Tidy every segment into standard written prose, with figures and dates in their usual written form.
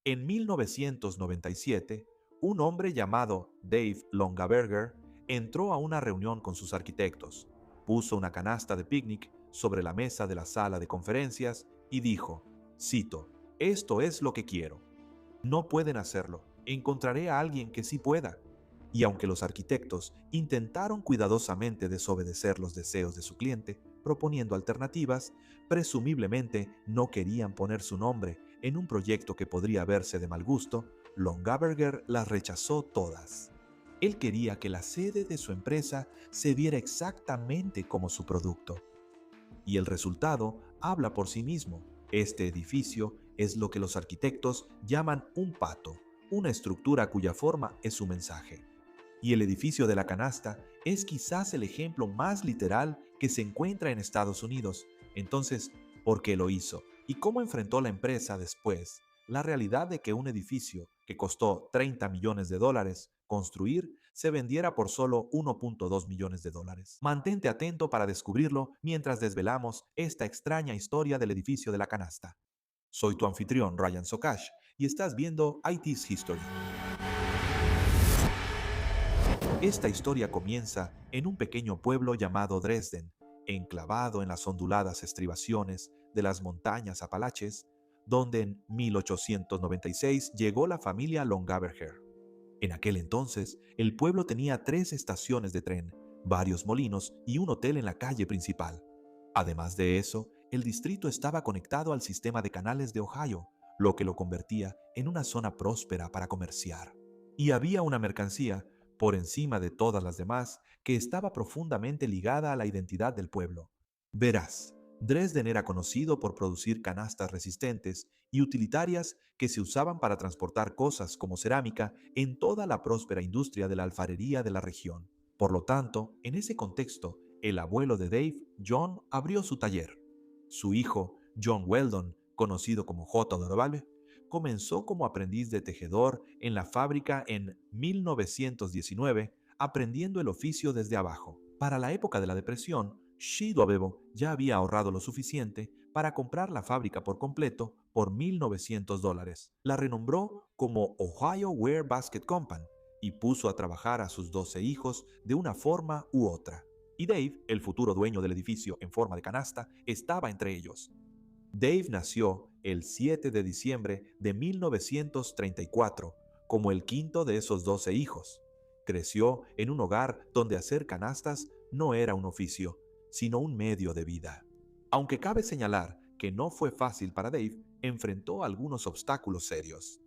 En 1997, un hombre llamado Dave Longaberger entró a una reunión con sus arquitectos, puso una canasta de picnic sobre la mesa de la sala de conferencias y dijo, cito, «Esto es lo que quiero. No pueden hacerlo. Encontraré a alguien que sí pueda». Y aunque los arquitectos intentaron cuidadosamente desobedecer los deseos de su cliente, proponiendo alternativas, presumiblemente no querían poner su nombre en un proyecto que podría verse de mal gusto, Longaberger las rechazó todas. Él quería que la sede de su empresa se viera exactamente como su producto. Y el resultado habla por sí mismo. Este edificio es lo que los arquitectos llaman un pato, una estructura cuya forma es su mensaje. Y el edificio de la canasta es quizás el ejemplo más literal que se encuentra en Estados Unidos. Entonces, ¿por qué lo hizo? ¿Y cómo enfrentó la empresa después la realidad de que un edificio que costó 30 millones de dólares construir se vendiera por solo 1.2 millones de dólares? Mantente atento para descubrirlo mientras desvelamos esta extraña historia del edificio de la canasta. Soy tu anfitrión, Ryan Sokash, y estás viendo IT's History. Esta historia comienza en un pequeño pueblo llamado Dresden, enclavado en las onduladas estribaciones de las montañas Apalaches, donde en 1896 llegó la familia Longaberger. En aquel entonces, el pueblo tenía 3 estaciones de tren, varios molinos y un hotel en la calle principal. Además de eso, el distrito estaba conectado al sistema de canales de Ohio, lo que lo convertía en una zona próspera para comerciar. Y había una mercancía, por encima de todas las demás, que estaba profundamente ligada a la identidad del pueblo. Verás, Dresden era conocido por producir canastas resistentes y utilitarias que se usaban para transportar cosas como cerámica en toda la próspera industria de la alfarería de la región. Por lo tanto, en ese contexto, el abuelo de Dave, John, abrió su taller. Su hijo, John Weldon, conocido como J. Dorval, comenzó como aprendiz de tejedor en la fábrica en 1919, aprendiendo el oficio desde abajo. Para la época de la depresión, Shido Abebo ya había ahorrado lo suficiente para comprar la fábrica por completo por $1,900. La renombró como Ohio Wear Basket Company y puso a trabajar a sus 12 hijos de una forma u otra. Y Dave, el futuro dueño del edificio en forma de canasta, estaba entre ellos. Dave nació el 7 de diciembre de 1934 como el quinto de esos 12 hijos. Creció en un hogar donde hacer canastas no era un oficio, sino un medio de vida. Aunque cabe señalar que no fue fácil para Dave, enfrentó algunos obstáculos serios.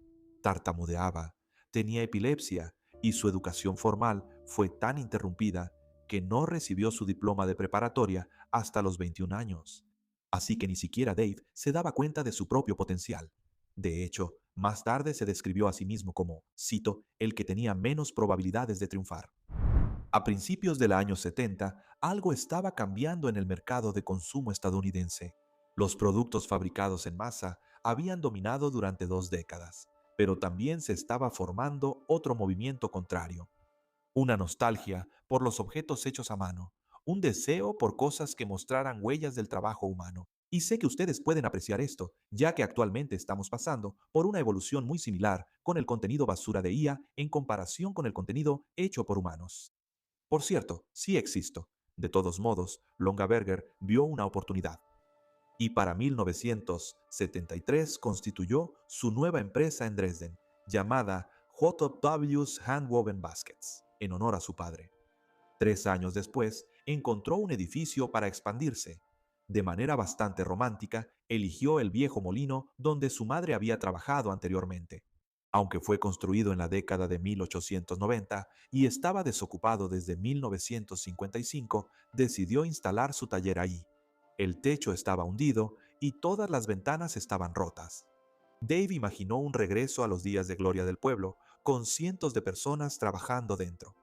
Tartamudeaba, tenía epilepsia y su educación formal fue tan interrumpida que no recibió su diploma de preparatoria hasta los 21 años. Así que ni siquiera Dave se daba cuenta de su propio potencial. De hecho, más tarde se describió a sí mismo como, cito, el que tenía menos probabilidades de triunfar. A principios del año 70, algo estaba cambiando en el mercado de consumo estadounidense. Los productos fabricados en masa habían dominado durante 2 décadas, pero también se estaba formando otro movimiento contrario. Una nostalgia por los objetos hechos a mano, un deseo por cosas que mostraran huellas del trabajo humano. Y sé que ustedes pueden apreciar esto, ya que actualmente estamos pasando por una evolución muy similar con el contenido basura de IA en comparación con el contenido hecho por humanos. Por cierto, sí existo. De todos modos, Longaberger vio una oportunidad y para 1973 constituyó su nueva empresa en Dresden, llamada J.W's Handwoven Baskets, en honor a su padre. 3 años después, encontró un edificio para expandirse. De manera bastante romántica, eligió el viejo molino donde su madre había trabajado anteriormente. Aunque fue construido en la década de 1890 y estaba desocupado desde 1955, decidió instalar su taller ahí. El techo estaba hundido y todas las ventanas estaban rotas. Dave imaginó un regreso a los días de gloria del pueblo, con cientos de personas trabajando dentro.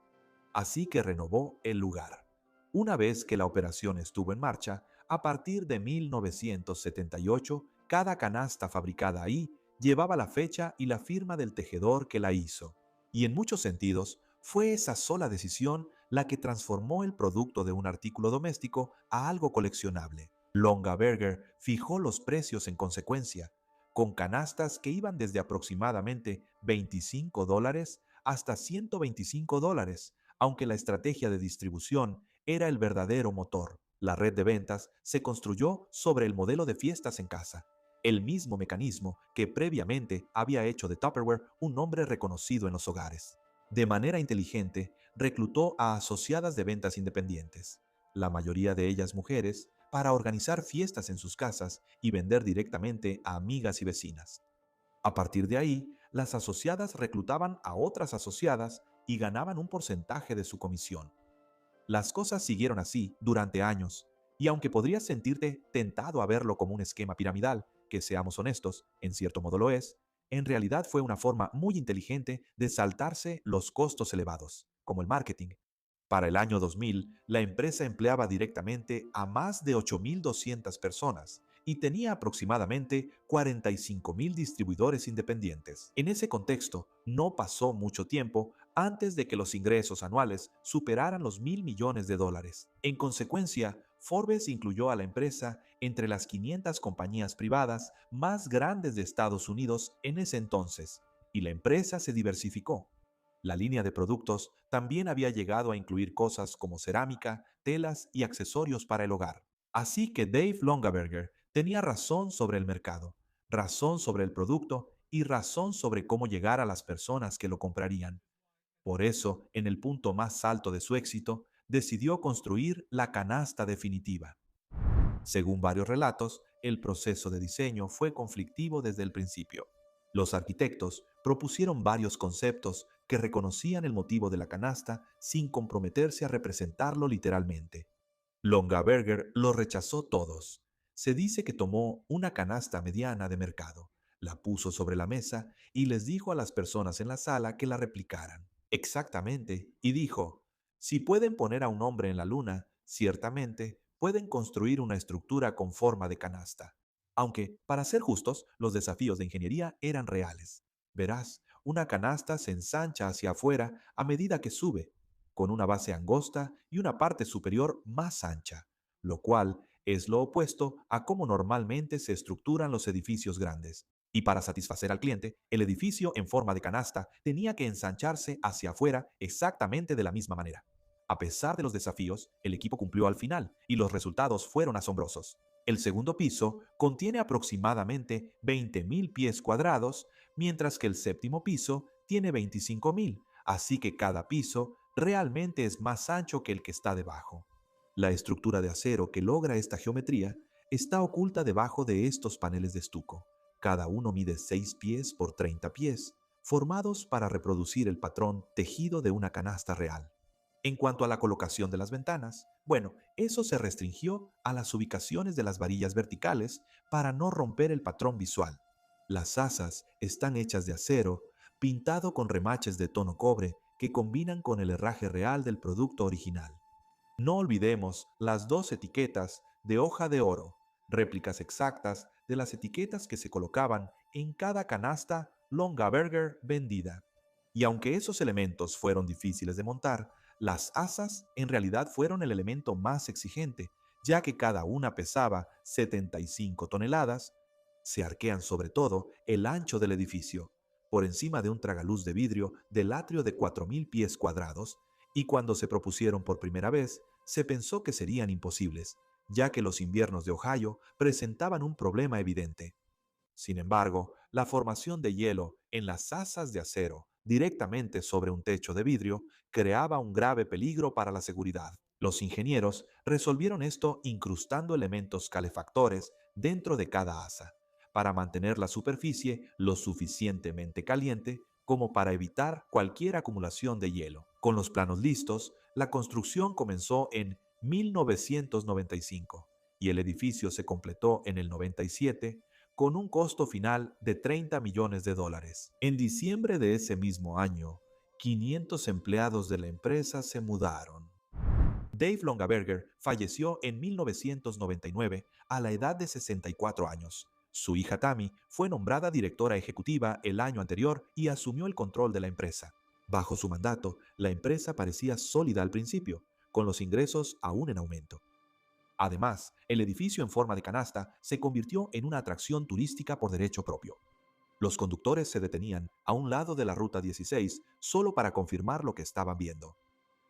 Así que renovó el lugar. Una vez que la operación estuvo en marcha, a partir de 1978, cada canasta fabricada ahí llevaba la fecha y la firma del tejedor que la hizo. Y en muchos sentidos, fue esa sola decisión la que transformó el producto de un artículo doméstico a algo coleccionable. Longaberger fijó los precios en consecuencia, con canastas que iban desde aproximadamente $25 hasta $125, aunque la estrategia de distribución era el verdadero motor. La red de ventas se construyó sobre el modelo de fiestas en casa, el mismo mecanismo que previamente había hecho de Tupperware un nombre reconocido en los hogares. De manera inteligente, reclutó a asociadas de ventas independientes, la mayoría de ellas mujeres, para organizar fiestas en sus casas y vender directamente a amigas y vecinas. A partir de ahí, las asociadas reclutaban a otras asociadas y ganaban un porcentaje de su comisión. Las cosas siguieron así durante años, y aunque podrías sentirte tentado a verlo como un esquema piramidal, que seamos honestos, en cierto modo lo es, en realidad fue una forma muy inteligente de saltarse los costos elevados, como el marketing. Para el año 2000, la empresa empleaba directamente a más de 8.200 personas y tenía aproximadamente 45.000 distribuidores independientes. En ese contexto, no pasó mucho tiempo antes de que los ingresos anuales superaran los $1.000 millones. En consecuencia, Forbes incluyó a la empresa entre las 500 compañías privadas más grandes de Estados Unidos en ese entonces, y la empresa se diversificó. La línea de productos también había llegado a incluir cosas como cerámica, telas y accesorios para el hogar. Así que Dave Longaberger tenía razón sobre el mercado, razón sobre el producto y razón sobre cómo llegar a las personas que lo comprarían. Por eso, en el punto más alto de su éxito, decidió construir la canasta definitiva. Según varios relatos, el proceso de diseño fue conflictivo desde el principio. Los arquitectos propusieron varios conceptos que reconocían el motivo de la canasta sin comprometerse a representarlo literalmente. Longaberger los rechazó todos. Se dice que tomó una canasta mediana de mercado, la puso sobre la mesa y les dijo a las personas en la sala que la replicaran. Exactamente, y dijo, si pueden poner a un hombre en la luna, ciertamente pueden construir una estructura con forma de canasta. Aunque, para ser justos, los desafíos de ingeniería eran reales. Verás, una canasta se ensancha hacia afuera a medida que sube, con una base angosta y una parte superior más ancha, lo cual es lo opuesto a cómo normalmente se estructuran los edificios grandes. Y para satisfacer al cliente, el edificio en forma de canasta tenía que ensancharse hacia afuera exactamente de la misma manera. A pesar de los desafíos, el equipo cumplió al final y los resultados fueron asombrosos. El segundo piso contiene aproximadamente 20.000 pies cuadrados, mientras que el séptimo piso tiene 25.000, así que cada piso realmente es más ancho que el que está debajo. La estructura de acero que logra esta geometría está oculta debajo de estos paneles de estuco. Cada uno mide 6 pies por 30 pies, formados para reproducir el patrón tejido de una canasta real. En cuanto a la colocación de las ventanas, bueno, eso se restringió a las ubicaciones de las varillas verticales para no romper el patrón visual. Las asas están hechas de acero, pintado con remaches de tono cobre que combinan con el herraje real del producto original. No olvidemos las dos etiquetas de hoja de oro, réplicas exactas de las etiquetas que se colocaban en cada canasta Longaberger vendida. Y aunque esos elementos fueron difíciles de montar, las asas en realidad fueron el elemento más exigente, ya que cada una pesaba 75 toneladas, se arquean sobre todo el ancho del edificio, por encima de un tragaluz de vidrio del atrio de 4.000 pies cuadrados, y cuando se propusieron por primera vez, se pensó que serían imposibles, ya que los inviernos de Ohio presentaban un problema evidente. Sin embargo, la formación de hielo en las asas de acero directamente sobre un techo de vidrio creaba un grave peligro para la seguridad. Los ingenieros resolvieron esto incrustando elementos calefactores dentro de cada asa, para mantener la superficie lo suficientemente caliente como para evitar cualquier acumulación de hielo. Con los planos listos, la construcción comenzó en 1995 y el edificio se completó en el 97 con un costo final de $30 millones. En diciembre de ese mismo año, 500 empleados de la empresa se mudaron. Dave Longaberger falleció en 1999 a la edad de 64 años. Su hija Tammy fue nombrada directora ejecutiva el año anterior y asumió el control de la empresa. Bajo su mandato, la empresa parecía sólida al principio, con los ingresos aún en aumento. Además, el edificio en forma de canasta se convirtió en una atracción turística por derecho propio. Los conductores se detenían a un lado de la Ruta 16 solo para confirmar lo que estaban viendo.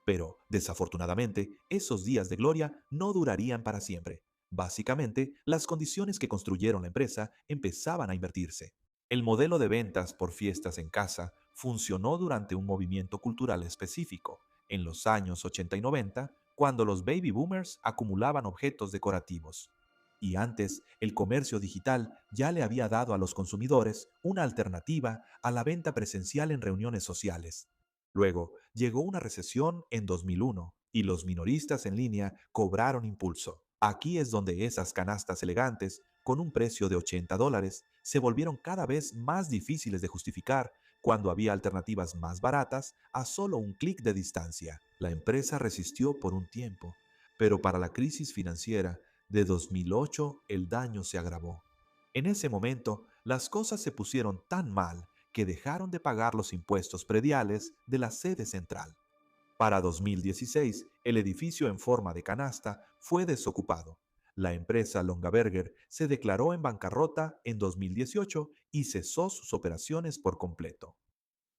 Pero, desafortunadamente, esos días de gloria no durarían para siempre. Básicamente, las condiciones que construyeron la empresa empezaban a invertirse. El modelo de ventas por fiestas en casa funcionó durante un movimiento cultural específico, en los años 80 y 90, cuando los baby boomers acumulaban objetos decorativos. Y antes, el comercio digital ya le había dado a los consumidores una alternativa a la venta presencial en reuniones sociales. Luego, llegó una recesión en 2001 y los minoristas en línea cobraron impulso. Aquí es donde esas canastas elegantes, con un precio de $80, se volvieron cada vez más difíciles de justificar cuando había alternativas más baratas a solo un clic de distancia. La empresa resistió por un tiempo, pero para la crisis financiera de 2008 el daño se agravó. En ese momento, las cosas se pusieron tan mal que dejaron de pagar los impuestos prediales de la sede central. Para 2016, el edificio en forma de canasta fue desocupado. La empresa Longaberger se declaró en bancarrota en 2018 y cesó sus operaciones por completo.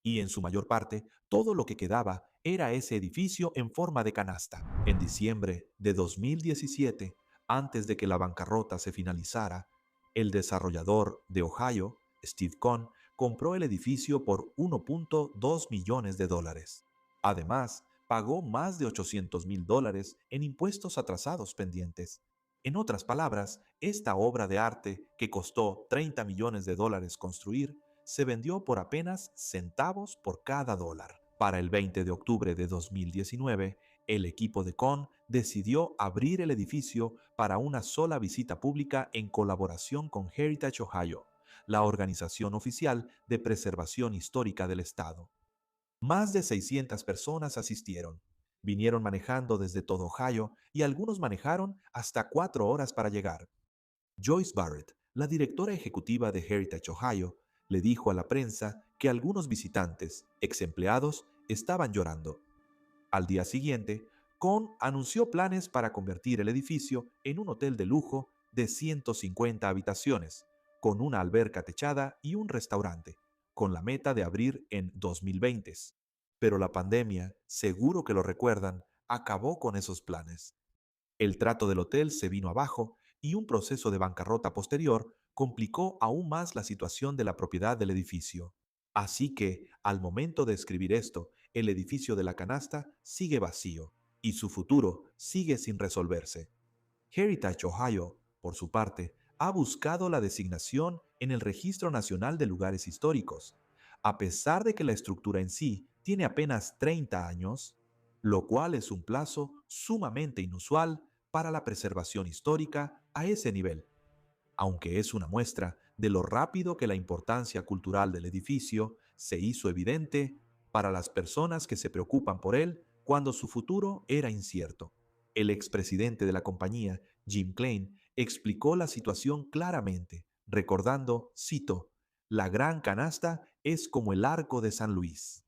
Y en su mayor parte, todo lo que quedaba era ese edificio en forma de canasta. En diciembre de 2017, antes de que la bancarrota se finalizara, el desarrollador de Ohio, Steve Cohn, compró el edificio por $1.2 millones. Además, pagó más de $800,000 en impuestos atrasados pendientes. En otras palabras, esta obra de arte, que costó $30 millones construir, se vendió por apenas centavos por cada dólar. Para el 20 de octubre de 2019, el equipo de Cohn decidió abrir el edificio para una sola visita pública en colaboración con Heritage Ohio, la organización oficial de preservación histórica del estado. Más de 600 personas asistieron. Vinieron manejando desde todo Ohio y algunos manejaron hasta 4 horas para llegar. Joyce Barrett, la directora ejecutiva de Heritage Ohio, le dijo a la prensa que algunos visitantes, ex empleados, estaban llorando. Al día siguiente, Cohn anunció planes para convertir el edificio en un hotel de lujo de 150 habitaciones, con una alberca techada y un restaurante, con la meta de abrir en 2020. Pero la pandemia, seguro que lo recuerdan, acabó con esos planes. El trato del hotel se vino abajo y un proceso de bancarrota posterior complicó aún más la situación de la propiedad del edificio. Así que, al momento de escribir esto, el edificio de la canasta sigue vacío y su futuro sigue sin resolverse. Heritage Ohio, por su parte, ha buscado la designación en el Registro Nacional de Lugares Históricos, a pesar de que la estructura en sí tiene apenas 30 años, lo cual es un plazo sumamente inusual para la preservación histórica a ese nivel, aunque es una muestra de lo rápido que la importancia cultural del edificio se hizo evidente para las personas que se preocupan por él cuando su futuro era incierto. El expresidente de la compañía, Jim Klein, explicó la situación claramente, recordando, cito, "La gran canasta es como el arco de San Luis.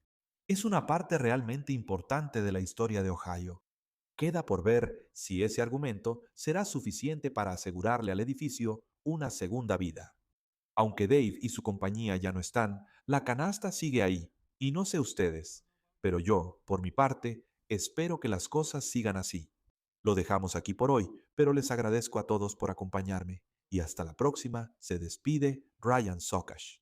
Es una parte realmente importante de la historia de Ohio. Queda por ver si ese argumento será suficiente para asegurarle al edificio una segunda vida. Aunque Dave y su compañía ya no están, la canasta sigue ahí, y no sé ustedes, pero yo, por mi parte, espero que las cosas sigan así. Lo dejamos aquí por hoy, pero les agradezco a todos por acompañarme, y hasta la próxima se despide Ryan Sokash.